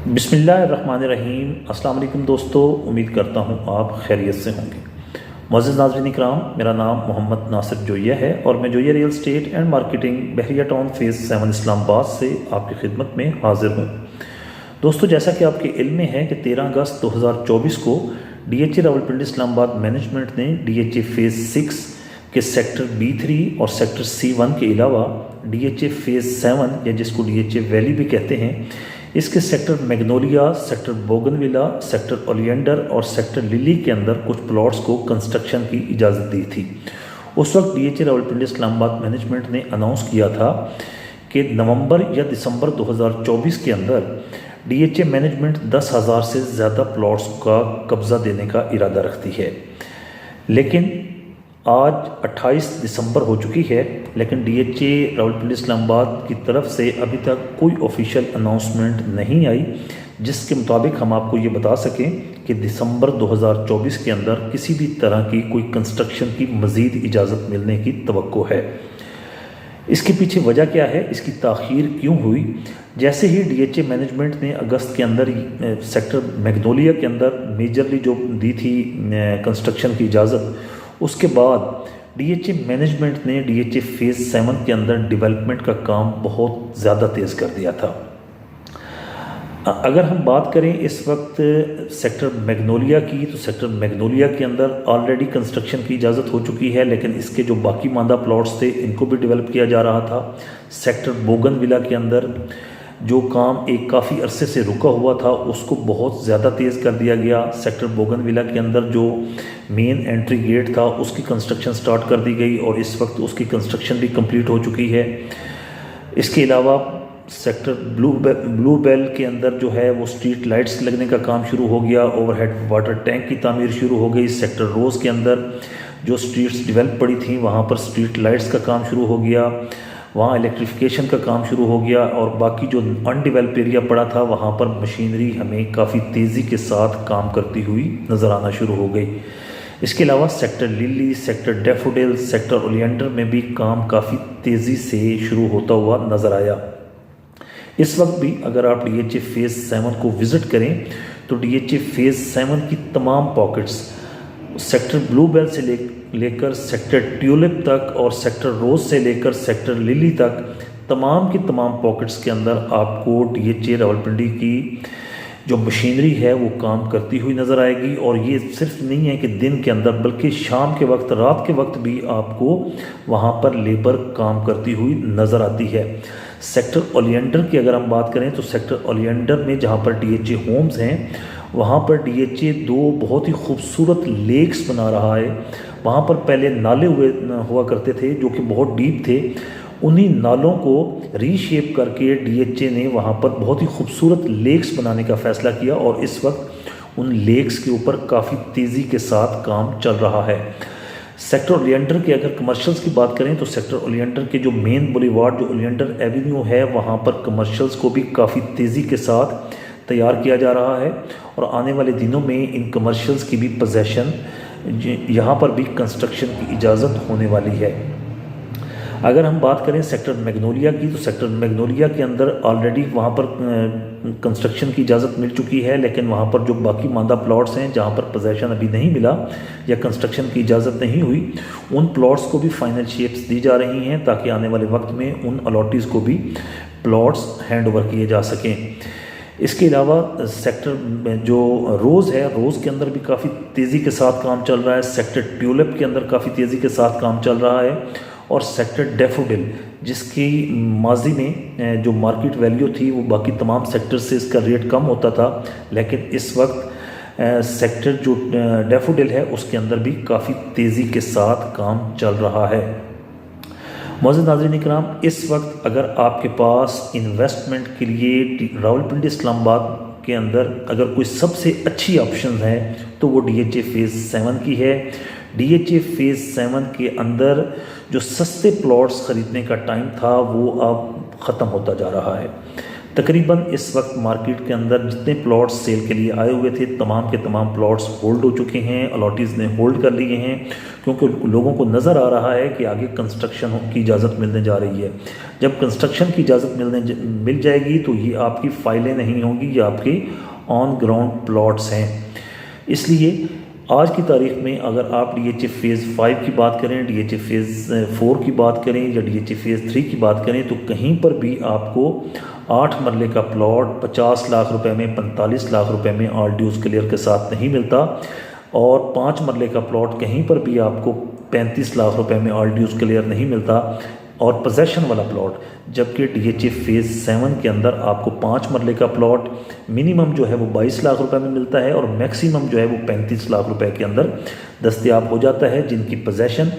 बिस्मिल्लाहिर्रहमानिर्रहीम। अस्सलाम वालेकुम दोस्तों, उम्मीद करता हूँ आप खैरियत से होंगे। मुअज़्ज़िज़ नाज़रीन इकराम, मेरा नाम मोहम्मद नासिर जोइया है और मैं Joiya real estate and marketing Bahria town phase 7 Islamabad से आपकी खिदमत में हाजिर हूँ। दोस्तों, जैसा कि आपके इल्म में है कि 13 अगस्त 2024 को DHA रावलपिंडी इस्लामाबाद मैनेजमेंट ने DHA फेज़ 6 के सेक्टर B3 और सेक्टर C1 के अलावा DHA फेज़ 7 या जिसको DHA वैली भी कहते हैं, इसके sector Magnolia, sector bougainvillea, sector oleander और सेक्टर लिली के अंदर कुछ प्लॉट्स को कंस्ट्रक्शन की इजाज़त दी थी। उस वक्त DHA रावलपिंडी इस्लामाबाद मैनेजमेंट ने अनाउंस किया था कि नवंबर या दिसंबर 2024 के अंदर DHA मैनेजमेंट 10,000 से ज़्यादा प्लॉट्स का कब्ज़ा देने का इरादा रखती है। लेकिन आज 28 दिसंबर हो चुकी है, लेकिन DHA रावलपिंडी इस्लामाबाद की तरफ से अभी तक कोई ऑफिशियल अनाउंसमेंट नहीं आई जिसके मुताबिक हम आपको ये बता सकें कि दिसंबर 2024 के अंदर किसी भी तरह की कोई कंस्ट्रक्शन की मज़ीद इजाज़त मिलने की तवक्को है। इसके पीछे वजह क्या है, इसकी ताख़ीर क्यों हुई? जैसे ही DHA मैनेजमेंट ने अगस्त के अंदर सेक्टर मैग्नोलिया के अंदर मेजरली जो दी थी कंस्ट्रक्शन की इजाज़त, उसके बाद DHA मैनेजमेंट ने DHA फेज़ 7 के अंदर डेवलपमेंट का काम बहुत ज़्यादा तेज़ कर दिया था। अगर हम बात करें इस वक्त सेक्टर मैग्नोलिया की, तो सेक्टर मैग्नोलिया के अंदर ऑलरेडी कंस्ट्रक्शन की इजाज़त हो चुकी है, लेकिन इसके जो बाकी मांदा प्लॉट्स थे इनको भी डेवलप किया जा रहा था। सेक्टर बोगनविला के अंदर जो काम एक काफ़ी अरसे से रुका हुआ था उसको बहुत ज़्यादा तेज़ कर दिया गया। सेक्टर बोगनविला के अंदर जो मेन एंट्री गेट था उसकी कंस्ट्रक्शन स्टार्ट कर दी गई और इस वक्त उसकी कंस्ट्रक्शन भी कंप्लीट हो चुकी है। इसके अलावा सेक्टर ब्लू बेल के अंदर जो है वो स्ट्रीट लाइट्स लगने का काम शुरू हो गया, ओवरहेड वाटर टैंक की तामीर शुरू हो गई। सेक्टर रोज़ के अंदर जो स्ट्रीट्स डेवलप पड़ी थी वहाँ पर स्ट्रीट लाइट्स का काम शुरू हो गया, वहाँ इलेक्ट्रिफिकेशन का काम शुरू हो गया और बाकी जो अनडेवलप एरिया पड़ा था वहाँ पर मशीनरी हमें काफ़ी तेज़ी के साथ काम करती हुई नज़र आना शुरू हो गई। इसके अलावा sector lily, sector daffodil, sector oleander में भी काम काफ़ी तेज़ी से शुरू होता हुआ नज़र आया। इस वक्त भी अगर आप DHA फेज़ 7 को विज़िट करें तो DHA फेज़ 7 की तमाम पॉकेट्स सेक्टर ब्लू बेल से लेकर सेक्टर ट्यूलिप तक और सेक्टर रोज़ से लेकर सेक्टर लिली तक तमाम की तमाम पॉकेट्स के अंदर आपको DHA रावलपिंडी की जो मशीनरी है वो काम करती हुई नज़र आएगी। और ये सिर्फ नहीं है कि दिन के अंदर, बल्कि शाम के वक्त, रात के वक्त भी आपको वहाँ पर लेबर काम करती हुई नज़र आती है। सेक्टर ओलियंडर की अगर हम बात करें तो सेक्टर ओलियंडर में जहाँ पर DHA होम्स हैं वहाँ पर DHA 2 बहुत ही खूबसूरत लेक्स बना रहा है। वहाँ पर पहले नाले हुआ करते थे जो कि बहुत डीप थे, उन्हीं नालों को रीशेप करके DHA ने वहाँ पर बहुत ही खूबसूरत लेक्स बनाने का फ़ैसला किया और इस वक्त उन लेक्स के ऊपर काफ़ी तेज़ी के साथ काम चल रहा है। सेक्टर ओलियंडर के अगर कमर्शियल्स की बात करें तो सेक्टर ओलियंडर के जो मेन बुलेवार्ड जो ओलियंडर एवेन्यू है वहाँ पर कमर्शियल्स को भी काफ़ी तेज़ी के साथ तैयार किया जा रहा है और आने वाले दिनों में इन कमर्शियल्स की भी पोजेसन, यहाँ पर भी कंस्ट्रक्शन की इजाज़त होने वाली है। अगर हम बात करें सेक्टर मैग्नोलिया की तो सेक्टर मैग्नोलिया के अंदर ऑलरेडी वहाँ पर कंस्ट्रक्शन की इजाज़त मिल चुकी है, लेकिन वहाँ पर जो बाकी मांदा प्लॉट्स हैं जहाँ पर पोजेसन अभी नहीं मिला या कंस्ट्रक्शन की इजाज़त नहीं हुई, उन प्लॉट्स को भी फाइनल शेप्स दी जा रही हैं ताकि आने वाले वक्त में उन अलॉटीज़ को भी प्लॉट्स हैंड ओवर किए जा सकें। इसके अलावा सेक्टर जो रोज़ है, रोज़ के अंदर भी काफ़ी तेज़ी के साथ काम चल रहा है। सेक्टर ट्यूलिप के अंदर काफ़ी तेज़ी के साथ काम चल रहा है और सेक्टर डैफोडिल जिसकी माजी में जो मार्केट वैल्यू थी वो बाकी तमाम सेक्टर से इसका रेट कम होता था, लेकिन इस वक्त सेक्टर जो डैफोडिल है उसके अंदर भी काफ़ी तेज़ी के साथ काम चल रहा है। मुअज़्ज़िज़ नाज़रीन इकराम, इस वक्त अगर आपके पास इन्वेस्टमेंट के लिए रावलपिंडी इस्लामाबाद के अंदर अगर कोई सबसे अच्छी ऑप्शन है तो वो DHA फेज़ 7 की है। DHA फेज़ 7 के अंदर जो सस्ते प्लॉट्स ख़रीदने का टाइम था वो अब ख़त्म होता जा रहा है। तकरीबन इस वक्त मार्केट के अंदर जितने प्लॉट्स सेल के लिए आए हुए थे तमाम के तमाम प्लॉट्स होल्ड हो चुके हैं, अलॉटीज़ ने होल्ड कर लिए हैं, क्योंकि लोगों को नज़र आ रहा है कि आगे कंस्ट्रक्शन की इजाज़त मिलने जा रही है। जब कंस्ट्रक्शन की इजाज़त मिल जाएगी तो ये आपकी फ़ाइलें नहीं होंगी, ये आपके ऑन ग्राउंड प्लॉट्स हैं। इसलिए आज की तारीख में अगर आप DHA फ़ेज़ 5 की बात करें, DHA फ़ेज़ 4 की बात करें या DHA फ़ेज़ 3 की बात करें तो कहीं पर भी आपको 8 मरले का प्लॉट 50 लाख रुपए में, 45 लाख रुपए में ऑल ड्यूज़ क्लियर के साथ नहीं मिलता, और 5 मरले का प्लॉट कहीं पर भी आपको 35 लाख रुपए में ऑल ड्यूज़ क्लियर नहीं मिलता, और पोजेशन वाला प्लॉट, जबकि DHA फ़ेज़ 7 के अंदर आपको 5 मरले का प्लॉट मिनिमम जो है वो 22 लाख रुपए में मिलता है और मैक्सिमम जो है वो 35 लाख रुपए के अंदर दस्तयाब हो जाता है, जिनकी पोजेशन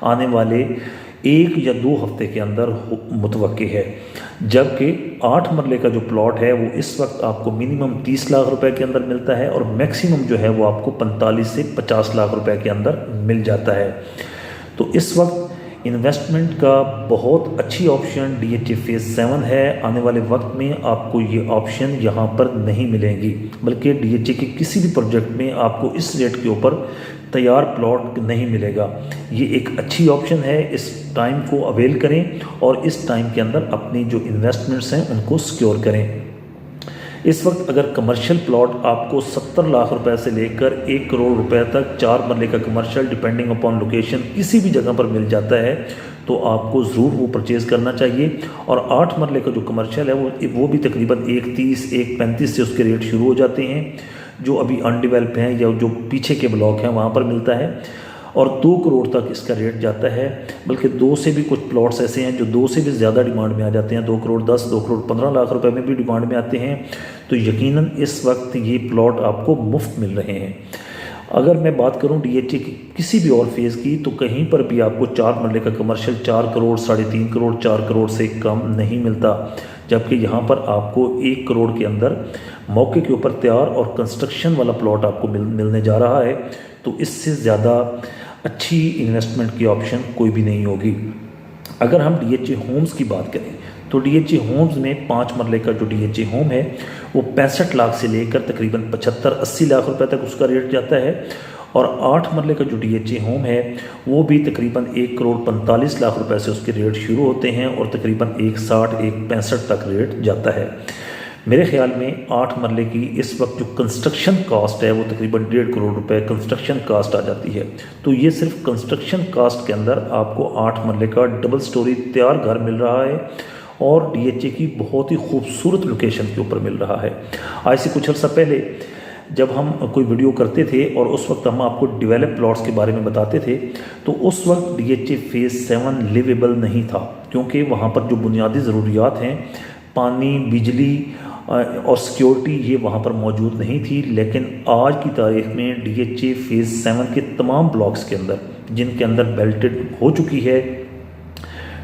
आने वाले 1 या 2 हफ्ते के अंदर मुतवक्की है। जबकि 8 मरले का जो प्लॉट है वो इस वक्त आपको मिनिमम 30 लाख रुपए के अंदर मिलता है और मैक्सिमम जो है वो आपको 45 से 50 लाख रुपए के अंदर मिल जाता है। तो इस वक्त इन्वेस्टमेंट का बहुत अच्छी ऑप्शन DHA फ़ेज़ 7 है। आने वाले वक्त में आपको ये ऑप्शन यहाँ पर नहीं मिलेंगी, बल्कि DHA के किसी भी प्रोजेक्ट में आपको इस रेट के ऊपर तैयार प्लॉट नहीं मिलेगा। ये एक अच्छी ऑप्शन है, इस टाइम को अवेल करें और इस टाइम के अंदर अपनी जो इन्वेस्टमेंट्स हैं उनको सिक्योर करें। इस वक्त अगर कमर्शियल प्लॉट आपको 70 लाख रुपए से लेकर 1 करोड़ रुपए तक 4 मरले का कमर्शियल डिपेंडिंग अपॉन लोकेशन किसी भी जगह पर मिल जाता है तो आपको ज़रूर वो परचेज़ करना चाहिए। और 8 मरले का जो कमर्शियल है वो भी तकरीबन 1.30 1.35 से उसके रेट शुरू हो जाते हैं, जो अभी अनडिवेल्प हैं या जो पीछे के ब्लॉक हैं वहाँ पर मिलता है, और 2 करोड़ तक इसका रेट जाता है। बल्कि 2 से भी कुछ प्लॉट्स ऐसे हैं जो 2 से भी ज़्यादा डिमांड में आ जाते हैं, 2 करोड़ 10, 2 करोड़ 15 लाख रुपए में भी डिमांड में आते हैं। तो यकीनन इस वक्त ये प्लॉट आपको मुफ्त मिल रहे हैं। अगर मैं बात करूं DHA की किसी भी और फेज़ की तो कहीं पर भी आपको 4 मरले का कमर्शियल 4 करोड़ 3.5 करोड़ 4 करोड़ से कम नहीं मिलता, जबकि यहाँ पर आपको 1 करोड़ के अंदर मौके के ऊपर तैयार और कंस्ट्रक्शन वाला प्लॉट आपको मिलने जा रहा है। तो इससे ज़्यादा अच्छी इन्वेस्टमेंट की ऑप्शन कोई भी नहीं होगी। अगर हम DHA होम्स की बात करें तो DHA होम्स में 5 मरले का जो DHA होम है वो 65 लाख से लेकर तकरीबन 75-80 लाख रुपए तक उसका रेट जाता है, और 8 मरले का जो DHA होम है वो भी तकरीबन 1 करोड़ 45 लाख रुपए से उसके रेट शुरू होते हैं और तकरीबन 160-165 तक रेट जाता है। मेरे ख्याल में 8 मरले की इस वक्त जो कंस्ट्रक्शन कॉस्ट है वो तकरीबन 1.5 करोड़ रुपए कंस्ट्रक्शन कास्ट आ जाती है। तो ये सिर्फ कंस्ट्रक्शन कास्ट के अंदर आपको 8 मरले का डबल स्टोरी तैयार घर मिल रहा है और DHA की बहुत ही खूबसूरत लोकेशन के ऊपर मिल रहा है। आज से कुछ अर्सा पहले जब हम कोई वीडियो करते थे और उस वक्त हम आपको डेवलप प्लॉट्स के बारे में बताते थे तो उस वक्त DHA फ़ेज़ 7 लिवेबल नहीं था, क्योंकि वहाँ पर जो बुनियादी ज़रूरियात हैं, पानी, बिजली और सिक्योरिटी, ये वहाँ पर मौजूद नहीं थी। लेकिन आज की तारीख में DHA फ़ेज़ 7 के तमाम ब्लॉक्स के अंदर जिनके अंदर बेल्टेड हो चुकी है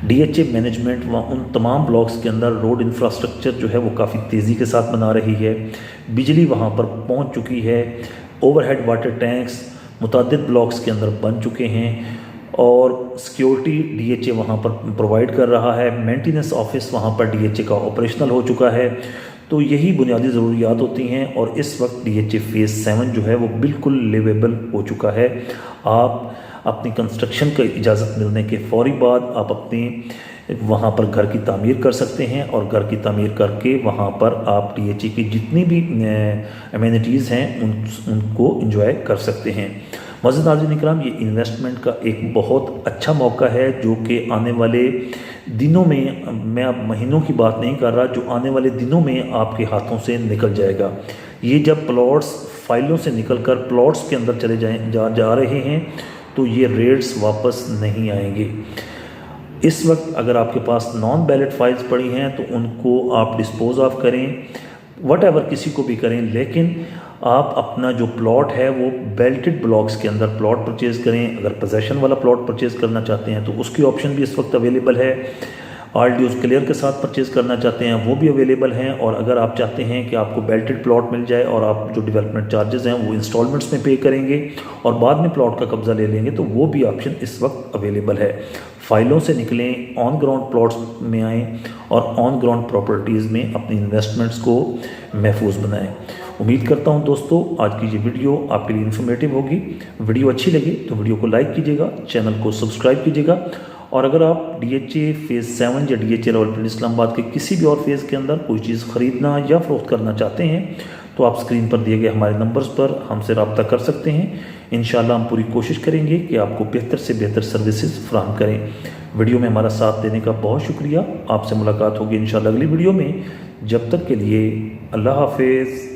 DHA मैनेजमेंट, वहाँ उन तमाम ब्लॉक्स के अंदर रोड इंफ्रास्ट्रक्चर जो है वो काफ़ी तेज़ी के साथ बना रही है, बिजली वहाँ पर पहुँच चुकी है, ओवरहेड वाटर टैंक्स मुतअद्दिद ब्लॉक्स के अंदर बन चुके हैं और सिक्योरिटी DHA वहाँ पर प्रोवाइड कर रहा है, मेंटेनेंस ऑफिस वहाँ पर DHA का ऑपरेशनल हो चुका है। तो यही बुनियादी ज़रूरियात होती हैं और इस वक्त DHA फ़ेज़ 7 जो है वो बिल्कुल लिवेबल हो चुका है। आप अपनी कंस्ट्रक्शन का इजाज़त मिलने के फ़ौरी बाद आप अपनी वहाँ पर घर की तामीर कर सकते हैं और घर की तामीर करके वहाँ पर आप DHA की जितनी भी अमेनिटीज़ हैं उनको एंजॉय कर सकते हैं। मज़ीद नाज़रीन इकराम, ये इन्वेस्टमेंट का एक बहुत अच्छा मौका है जो कि आने वाले दिनों में, मैं अब महीनों की बात नहीं कर रहा, जो आने वाले दिनों में आपके हाथों से निकल जाएगा। ये जब प्लॉट्स फाइलों से निकलकर प्लॉट्स के अंदर चले जा रहे हैं तो ये रेट्स वापस नहीं आएंगे। इस वक्त अगर आपके पास नॉन बैलेट फाइल्स पड़ी हैं तो उनको आप डिस्पोज ऑफ करें, वट किसी को भी करें, लेकिन आप अपना जो प्लॉट है वो बेल्टेड ब्लॉक्स के अंदर प्लॉट परचेज़ करें। अगर पोजेशन वाला प्लॉट परचेज़ करना चाहते हैं तो उसकी ऑप्शन भी इस वक्त अवेलेबल है। ऑल ड्यूज़ क्लियर के साथ परचेज़ करना चाहते हैं वो भी अवेलेबल हैं। और अगर आप चाहते हैं कि आपको बेल्टेड प्लॉट मिल जाए और आप जो डेवलपमेंट चार्जेस हैं वो इंस्टॉलमेंट्स में पे करेंगे और बाद में प्लॉट का कब्ज़ा ले लेंगे तो वो भी ऑप्शन इस वक्त अवेलेबल है। फाइलों से निकलें, ऑन ग्राउंड प्लॉट्स में आएँ और ऑन ग्राउंड प्रॉपर्टीज़ में अपनी इन्वेस्टमेंट्स को महफूज बनाएं। उम्मीद करता हूं दोस्तों आज की ये वीडियो आपके लिए इन्फॉर्मेटिव होगी। वीडियो अच्छी लगी तो वीडियो को लाइक कीजिएगा, चैनल को सब्सक्राइब कीजिएगा और अगर आप DHA फेज़ 7 या DHA रावलपिंडी इस्लामाबाद के किसी भी और फेज़ के अंदर कोई चीज़ ख़रीदना या फ़रोख्त करना चाहते हैं तो आप स्क्रीन पर दिए गए हमारे नंबर्स पर हमसे रब्ता कर सकते हैं। इंशाल्लाह हम पूरी कोशिश करेंगे कि आपको बेहतर से बेहतर सर्विसेज फराहम करें। वीडियो में हमारा साथ देने का बहुत शुक्रिया। आपसे मुलाकात होगी इंशाल्लाह अगली वीडियो में। जब तक के लिए अल्लाह हाफिज़।